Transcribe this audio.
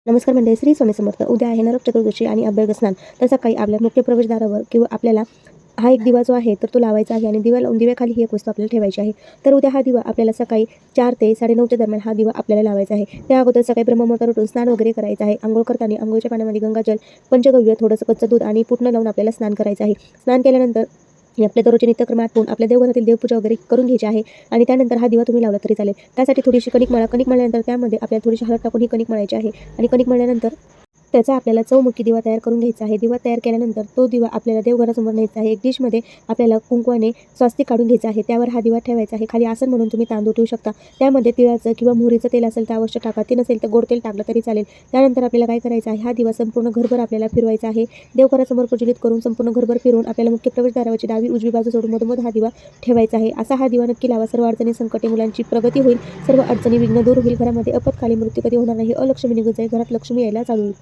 नमस्कार मंडळी, श्री स्वामी समर्थ. उद्या आहे नरक चतुर्दशी आणि अभ्यंग स्नान. तर सकाळी आपल्या मुख्य प्रवेशद्वारावर किंवा आपल्याला हा एक दिवा जो आहे तर तो लावायचा आहे आणि दिवा लावून दिव्याखाली ही एक वस्तू आपल्याला ठेवायची आहे. तर उद्या हा दिवा आपल्याला सकाळी 4 ते 9:30च्या दरम्यान हा दिवा आपल्याला लावायचा आहे. त्या अगोदर सकाळी ब्रह्ममुहूर्तावर उठून स्नान वगैरे करायचं आहे. अंघोळ करताना अंघोळीच्या पाण्यामध्ये गंगाजल, पंचगव्य, थोडंसं कच्चं दूध आणि पूर्ण लावून आपल्याला स्नान करायचं आहे. स्नान केल्यानंतर आपल्या दररोजचे नित्यक्रम आटपून आपल्या देवघरातील देवपूजा वगैरे करून घ्यायची आहे आणि त्यानंतर हा दिवा तुम्ही लावला तरी चालेल. त्यासाठी थोडीशी कणिक मळा. कणिक मळल्यानंतर त्यामध्ये आपल्याला थोडीशी हळद टाकून ही कणिक मळायची आहे आणि कणिक मळल्यानंतर त्याचा आपल्याला चौमुखी दिवा तयार करून घ्यायचा आहे. दिवा तयार केल्यानंतर तो दिवा आपल्याला देवघरासमोर न्यायचा आहे. एक डिशमध्ये आपल्याला कुंकवाने स्वास्तिक काढून घ्यायचं आहे. त्यावर हा दिवा ठेवायचा आहे. खाली आसन म्हणून तुम्ही तांदूळ ठेवू शकता. त्यामध्ये तिळाचं किंवा मोहरीचं तेल असेल तर अवश्य टाका. ते नसेल तर गोड तेल टाकलं तरी चालेल. त्यानंतर आपल्याला काय करायचं आहे, हा दिवा संपूर्ण घरभर आपल्याला फिरवायचा आहे. देवघरासमोर प्रज्वलित करून संपूर्ण घरभर फिरून आपल्याला मुख्य प्रवेशद्वारावरची डावी उजवी बाजू सोडून मधोमध हा दिवा ठेवायचा आहे. असा हा दिवा नक्की लावा. सर्व अडचणी, संकटे, मुलांची प्रगती होईल. सर्व अडचणी, विघ्न दूर होईल. घरामध्ये आपत्कालीन मृत्यू कधी होणार नाही. अलक्ष्मी निघून जाईल. घरात लक्ष्मी यायला चालू होईल.